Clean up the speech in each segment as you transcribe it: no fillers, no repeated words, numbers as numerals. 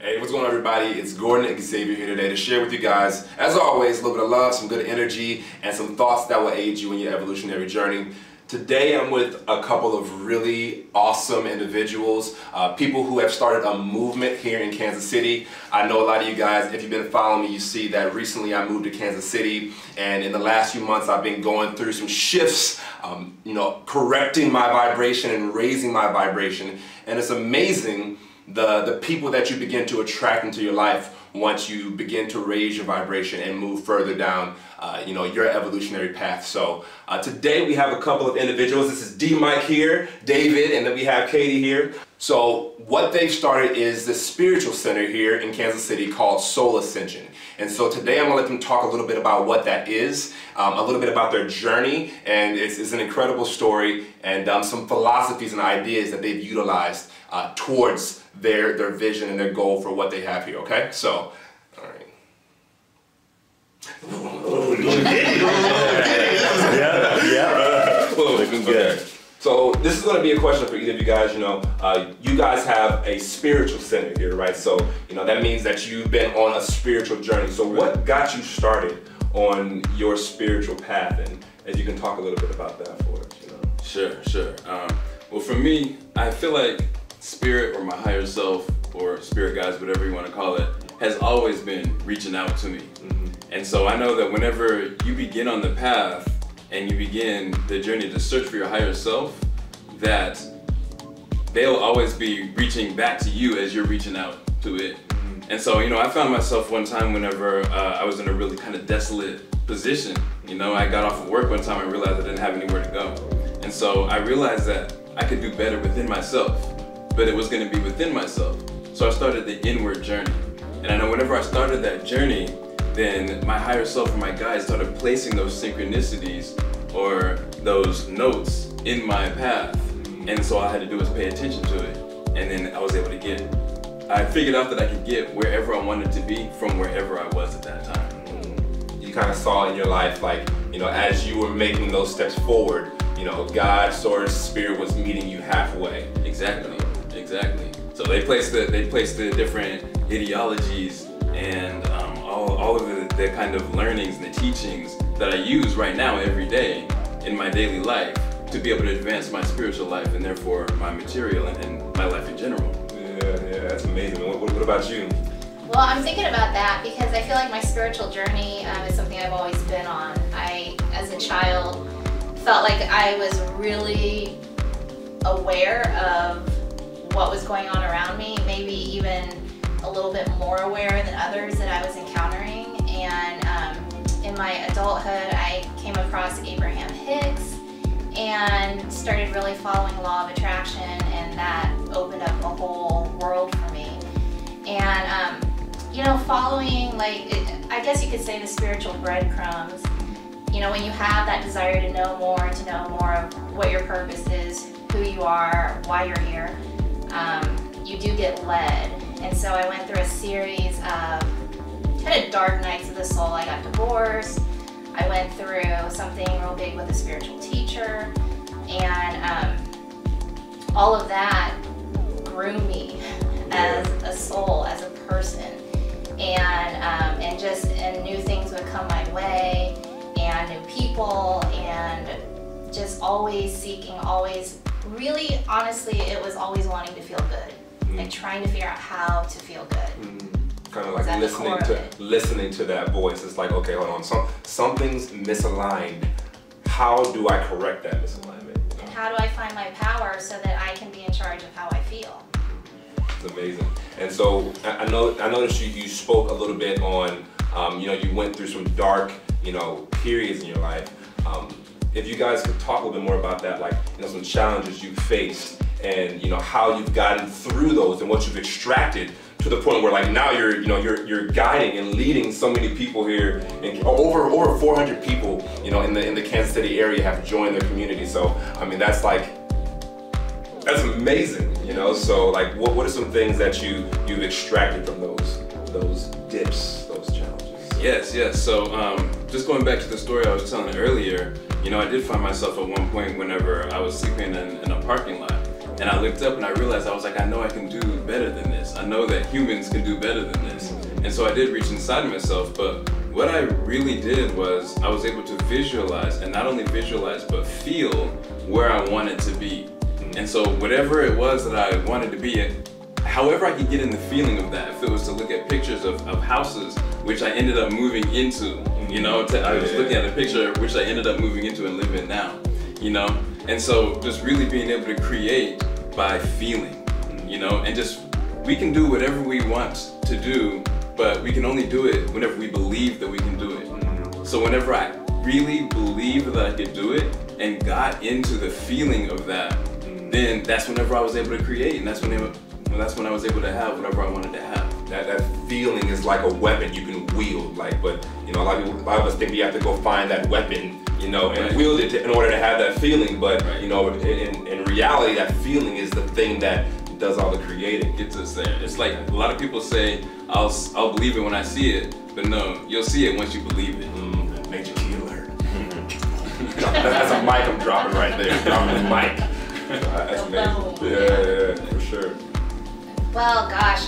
Hey, what's going on, everybody? It's Gordon Xavier here today to share with you guys, as always, a little bit of love, some good energy, and some thoughts that will aid you in your evolutionary journey. Today I'm with a couple of really awesome individuals, people who have started a movement here in Kansas City. I know a lot of you guys, if you've been following me, you see that recently I moved to Kansas City, and in the last few months I've been going through some shifts, correcting my vibration and raising my vibration, and it's amazing the people that you begin to attract into your life once you begin to raise your vibration and move further down your evolutionary path. So today we have a couple of individuals. This is D-Mike here, David, and then we have Katie here. So what they've started is the spiritual center here in Kansas City called Soul Ascension. And so today I'm going to let them talk a little bit about what that is, a little bit about their journey, and it's an incredible story, and some philosophies and ideas that they've utilized towards their vision and their goal for what they have here, okay? So, all right. Okay. So this is going to be a question for either of you guys. You guys have a spiritual center here, right? So that means that you've been on a spiritual journey. So what got you started on your spiritual path, and if you can talk a little bit about that for us. Sure. Well, for me, I feel like spirit, or my higher self, or spirit guides, whatever you want to call it, has always been reaching out to me. And so I know that whenever you begin on the path and you begin the journey to search for your higher self, that they'll always be reaching back to you as you're reaching out to it. And so, I found myself one time whenever I was in a really kind of desolate position. I got off of work one time and realized I didn't have anywhere to go. And so I realized that I could do better within myself, but it was going to be within myself. So I started the inward journey. And I know whenever I started that journey, then my higher self or my guide started placing those synchronicities or those notes in my path. And so all I had to do was pay attention to it. And then I was able to I figured out that I could get wherever I wanted to be from wherever I was at that time. You kind of saw in your life, as you were making those steps forward, God, source, spirit was meeting you halfway. Exactly. So they placed the different ideologies and all of the kind of learnings and the teachings that I use right now every day in my daily life to be able to advance my spiritual life and therefore my material and my life in general. Yeah, that's amazing. What about you? Well, I'm thinking about that because I feel like my spiritual journey is something I've always been on. I, as a child, felt like I was really aware of what was going on around me, maybe even a little bit more aware than others that I was encountering. And in my adulthood, I came across Abraham Hicks and started really following law of attraction, and that opened up a whole world for me. And following, I guess you could say, the spiritual breadcrumbs, when you have that desire to know more of what your purpose is, who you are, why you're here, you do get led. And so I went through a series of kind of dark nights of the soul. I got divorced. I went through something real big with a spiritual teacher, and all of that grew me as a soul, as a person, and new things would come my way, and new people, and just always seeking, always really, honestly, it was always wanting to feel good, like trying to figure out how to feel good. Kind of like listening to that voice. It's like, okay, hold on, something's misaligned. How do I correct that misalignment? And how do I find my power so that I can be in charge of how I feel? It's amazing. And so I noticed you spoke a little bit on, you went through some dark, periods in your life. If you guys could talk a little bit more about that, some challenges you faced, and how you've gotten through those and what you've extracted to the point where now you're guiding and leading so many people here, and over 400 people in the Kansas City area have joined their community. So I mean that's amazing, So what are some things that you've extracted from those dips, those challenges? Yes. So just going back to the story I was telling earlier, I did find myself at one point whenever I was sleeping in a parking lot. And I looked up and I realized, I was like, I know I can do better than this. I know that humans can do better than this. And so I did reach inside myself, but what I really did was I was able to visualize, and not only visualize, but feel where I wanted to be. And so whatever it was that I wanted to be, however I could get in the feeling of that, if it was to look at pictures of houses, which I ended up moving into, you know, I was looking at a picture which I ended up moving into and live in now, you know? And so just really being able to create by feeling, you know, and just, we can do whatever we want to do, but we can only do it whenever we believe that we can do it. So whenever I really believed that I could do it and got into the feeling of that, then that's whenever I was able to create, and that's when I was able to have whatever I wanted to have. That feeling is like a weapon you can wield, like, but you know, a lot of us think we have to go find that weapon, you know, and wield it in order to have that feeling. But you know, in reality, that feeling is the thing that does all the creating. Gets us there. It's like a lot of people say, I'll believe it when I see it, but no, you'll see it once you believe it. Major key alert. That's a mic I'm dropping right there. Dropping the mic. That's amazing. Yeah, for sure. Well, gosh,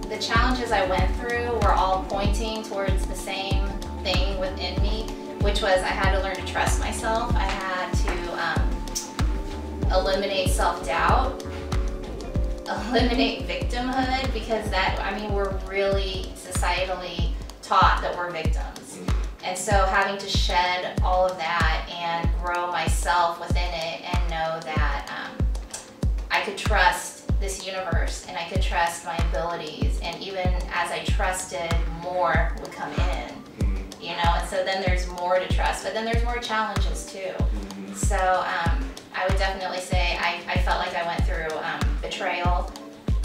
the challenges I went through were all pointing towards the same thing within me, which was I had to learn to trust myself. I had to eliminate self-doubt, eliminate victimhood, because that, I mean, we're really societally taught that we're victims. And so having to shed all of that and grow myself within it and know that I could trust this universe and I could trust my abilities, and even as I trusted, more would come in, you know, and so then there's more to trust, but then there's more challenges too. So I would definitely say I felt like I went through betrayal.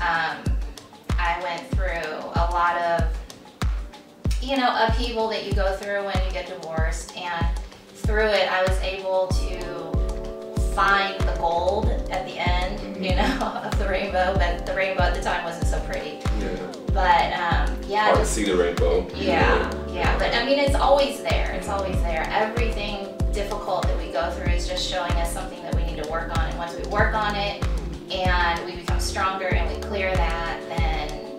I went through a lot of, you know, upheaval that you go through when you get divorced, and through it I was able to find the gold at the end, you know, of the rainbow, but the rainbow at the time wasn't so pretty. But yeah. Hard to see the rainbow. Yeah, but I mean, it's always there, it's always there. Everything difficult that we go through is just showing us something that we need to work on, and once we work on it and we become stronger and we clear that, then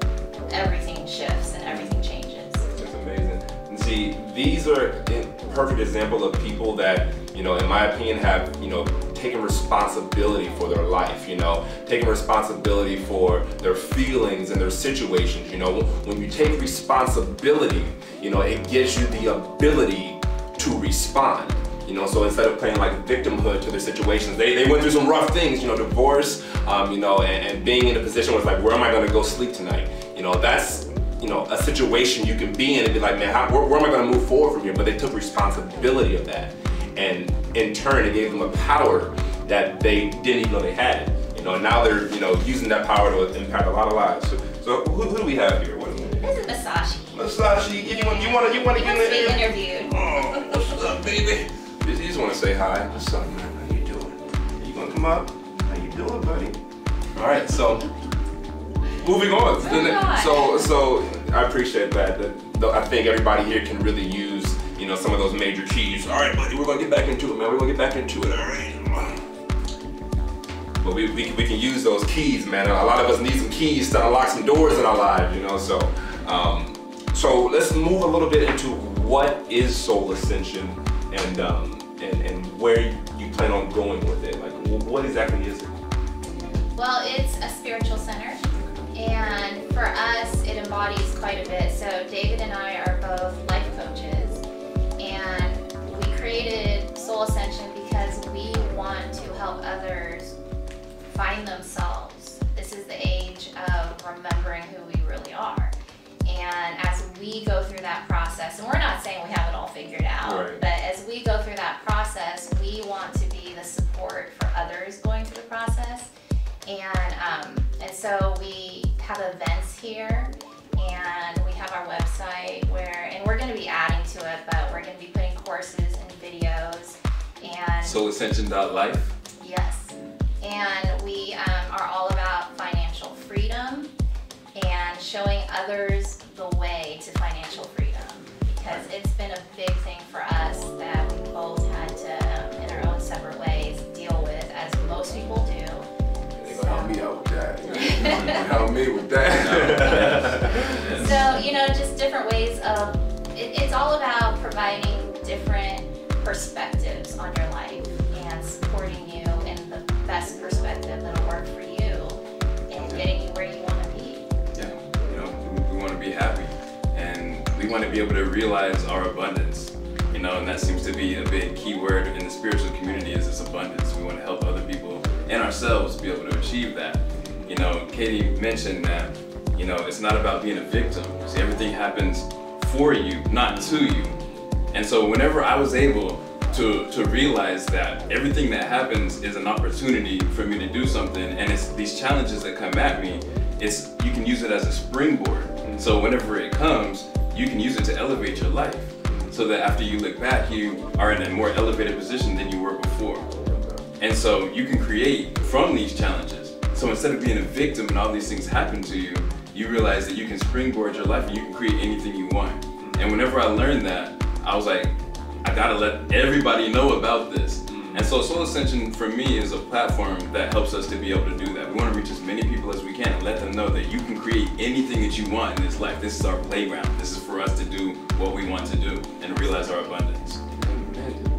everything shifts and everything changes. It's amazing. And see, these are a perfect example of people that, you know, in my opinion, have, you know, taking responsibility for their life, you know, taking responsibility for their feelings and their situations. You know, when you take responsibility, you know, it gives you the ability to respond. You know, so instead of playing like victimhood to their situations, they went through some rough things, you know, divorce, you know, and being in a position where it's like, where am I going to go sleep tonight? You know, that's, you know, a situation you can be in and be like, man, where am I going to move forward from here? But they took responsibility of that. And in turn, it gave them a power that they didn't even know they had. You know, and now they're, you know, using that power to impact a lot of lives. So who do we have here? What is it? This is Masashi. Masashi, you want to get be interviewed. Oh, what's up, baby? You just want to say hi. What's up, man? How you doing? You gonna come up? How you doing, buddy? All right, so moving on. So I appreciate that. I think everybody here can really use, you know, some of those major keys. All right, buddy, we're gonna get back into it, man. We're gonna get back into it. All right. But we can use those keys, man. A lot of us need some keys to unlock some doors in our lives, you know. So so let's move a little bit into what is Soul Ascension, and where you plan on going with it. Like, what exactly is it? Well, it's a spiritual center, and for us, it embodies quite a bit. So David and I are both life coaches, and we created Soul Ascension because we want to help others find themselves. This is the age of remembering who we really are. And as we go through that process, and we're not saying we have it all figured out, right, but as we go through that process, we want to be the support for others going through the process. And so we have events here, and we have our website and we're going to be adding to it, but we're going to be putting courses and videos. And SoulAscension.life? Yes. And we are all about financial freedom and showing others the way to financial freedom, because it's been a big thing for us that we both had to, in our own separate ways, deal with, as most people do. Help me with that. So, you know, just different ways of, it's all about providing different perspectives on your life and supporting you in the best perspective that'll work for you and getting you where you want to be. Yeah, you know, we want to be happy and we want to be able to realize our abundance. You know, and that seems to be a big key word in the spiritual community is this abundance. We want to help other people and ourselves be able to achieve that. You know, Katie mentioned that, you know, it's not about being a victim. See, everything happens for you, not to you. And so whenever I was able to realize that everything that happens is an opportunity for me to do something, and it's these challenges that come at me, you can use it as a springboard. So whenever it comes, you can use it to elevate your life. So that after you look back, you are in a more elevated position than you were before. And so you can create from these challenges. So instead of being a victim and all these things happen to you, you realize that you can springboard your life and you can create anything you want. And whenever I learned that, I was like, I gotta let everybody know about this. And so Soul Ascension for me is a platform that helps us to be able to do that. We want to reach as many people as we can and let them know that you can create anything that you want in this life. This is our playground. This is for us to do what we want to do and realize our abundance.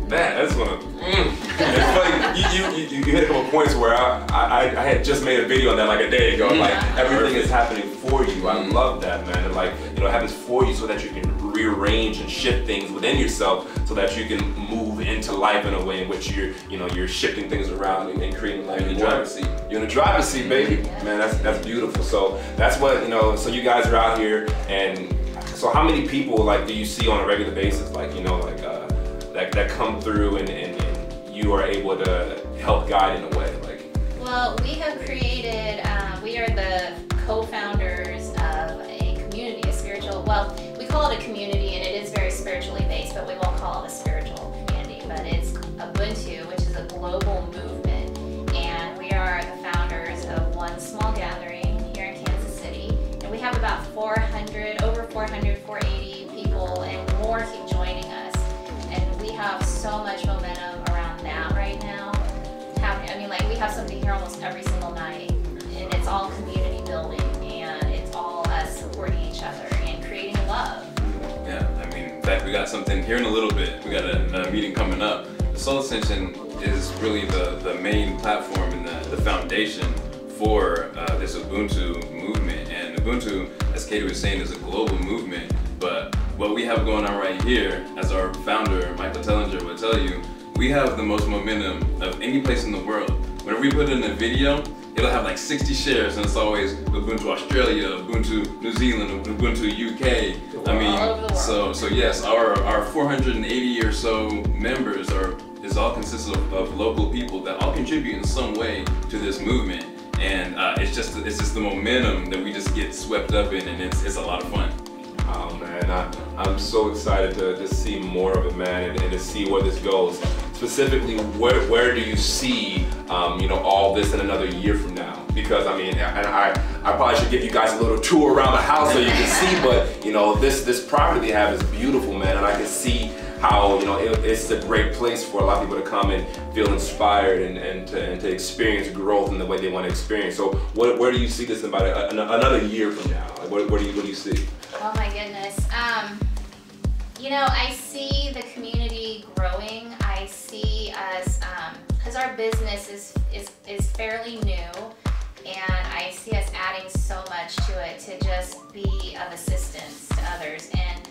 Man, that's one of it's funny, you hit a couple points where I had just made a video on that like a day ago. Like everything is happening for you. I love that, man. And like, you know, it happens for you so that you can rearrange and shift things within yourself so that you can move into life in a way in which you're shifting things around and creating life. You're in the driver's seat. You're in the driver's seat, baby. Man, that's beautiful. So that's what, you know, so you guys are out here, and so how many people like do you see on a regular basis, like, you know, like that come through and you are able to help guide in a way? Like, well, we have created, we are the co-founders of a community, a spiritual, well, we call it a community and it is very spiritually based, but we won't call it a spiritual community, but it's Ubuntu, which is a global movement, and we are the founders of one small gathering here in Kansas City, and we have about 400, over 400, 480 people and more keep joining us, and we have so much momentum around that right now. I mean, like, we have something here almost every single night, and it's all community building, and it's all us supporting each other and creating love. Yeah, I mean, in fact, we got something here in a little bit. We got a meeting coming up. Soul Ascension is really the main platform and the foundation for this Ubuntu movement. And Ubuntu, as Katie was saying, is a global movement. But what we have going on right here, as our founder, Michael Tellinger, will tell you, we have the most momentum of any place in the world. Whenever we put in a video, it'll have like 60 shares, and it's always Ubuntu Australia, Ubuntu New Zealand, Ubuntu UK. I mean, so yes, our 480 or so members is all consists of local people that all contribute in some way to this movement, and it's just the momentum that we just get swept up in, and it's a lot of fun. Oh man, I'm so excited to see more of it, man, and to see where this goes. Specifically, where do you see, you know, all this in another year from now? Because I mean, and I probably should give you guys a little tour around the house so you can see, but you know, this property they have is beautiful, man, and I can see how, you know, it's a great place for a lot of people to come and feel inspired and to experience growth in the way they want to experience. So where do you see this in about another year from now? Like, what do you see? Oh my goodness. You know, I see the community growing. I see us, because our business is fairly new, and I see us adding so much to it to just be of assistance to others. And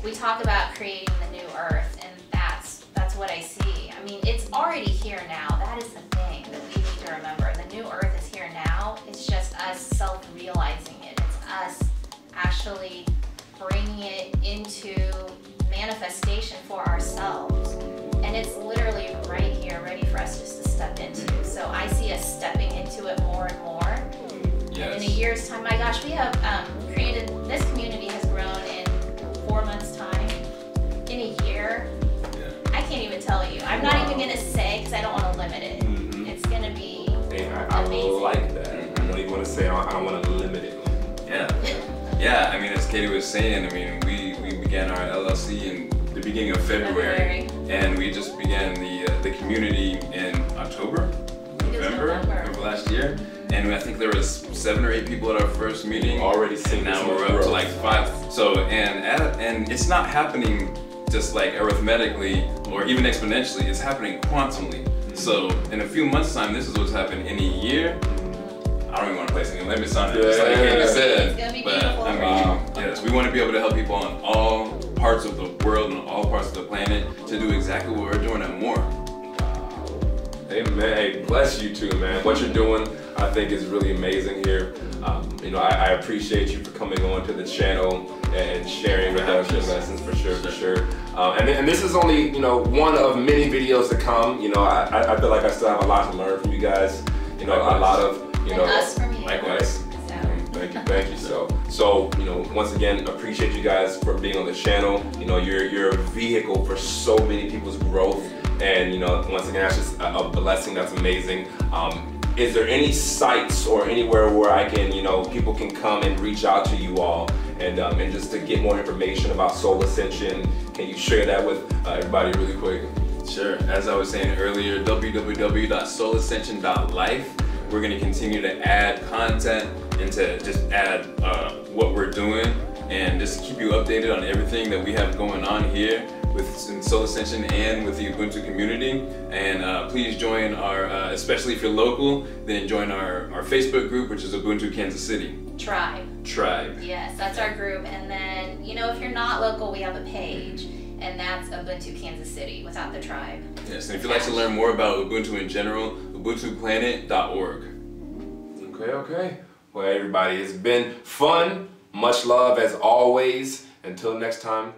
we talk about creating the new earth, and that's what I see. I mean, it's already here now. That is the thing that we need to remember. The new earth is here now. It's just us self-realizing it. It's us actually bringing it into manifestation for ourselves, and it's literally right here, ready for us just to step into. So I see us stepping into it more and more. Yes. And in a year's time, my gosh, we have created, this community has grown in 4 months' time. In a year, I can't even tell you. I'm not even gonna say because I don't want to limit it. It's gonna be amazing. I like that. I don't even want to say I don't want to limit it. Yeah, I mean, as Katie was saying, I mean, we began our LLC in the beginning of February. And we just began the community in October? I think it November of last year. And I think there was 7 or 8 people at our first meeting. Already seen. Now we're up to like 5. So, and it's not happening just like arithmetically or even exponentially, it's happening quantumly. So in a few months' time, this is what's happened. In a year, I don't even want to place any limits on it, just like Xavier said. But I mean, yes, we want to be able to help people on all parts of the world and all parts of the planet to do exactly what we're doing and more. Amen. Hey, bless you too, man. What you're doing, I think, is really amazing here. You know, I appreciate you for coming on to the channel and sharing with us your lessons, for sure. And this is only, you know, one of many videos to come. You know, I feel like I still have a lot to learn from you guys. You know, a lot of, you know, us from you. Likewise. Thank you. So, you know, once again, appreciate you guys for being on the channel. You know, you're a vehicle for so many people's growth. And, you know, once again, that's just a blessing. That's amazing. Is there any sites or anywhere where I can, you know, people can come and reach out to you all and just to get more information about Soul Ascension? Can you share that with everybody really quick? Sure. As I was saying earlier, www.soulascension.life. We're going to continue to add content and to just add what we're doing and just keep you updated on everything that we have going on here with Soul Ascension and with the Ubuntu community. And please join our, especially if you're local, then join our Facebook group, which is Ubuntu Kansas City. Tribe. Yes, that's our group. And then, you know, if you're not local, we have a page, and that's Ubuntu Kansas City without the tribe. Yes, and if you'd like to learn more about Ubuntu in general, ubuntuplanet.org. Okay. Well, everybody, it's been fun. Much love as always. Until next time.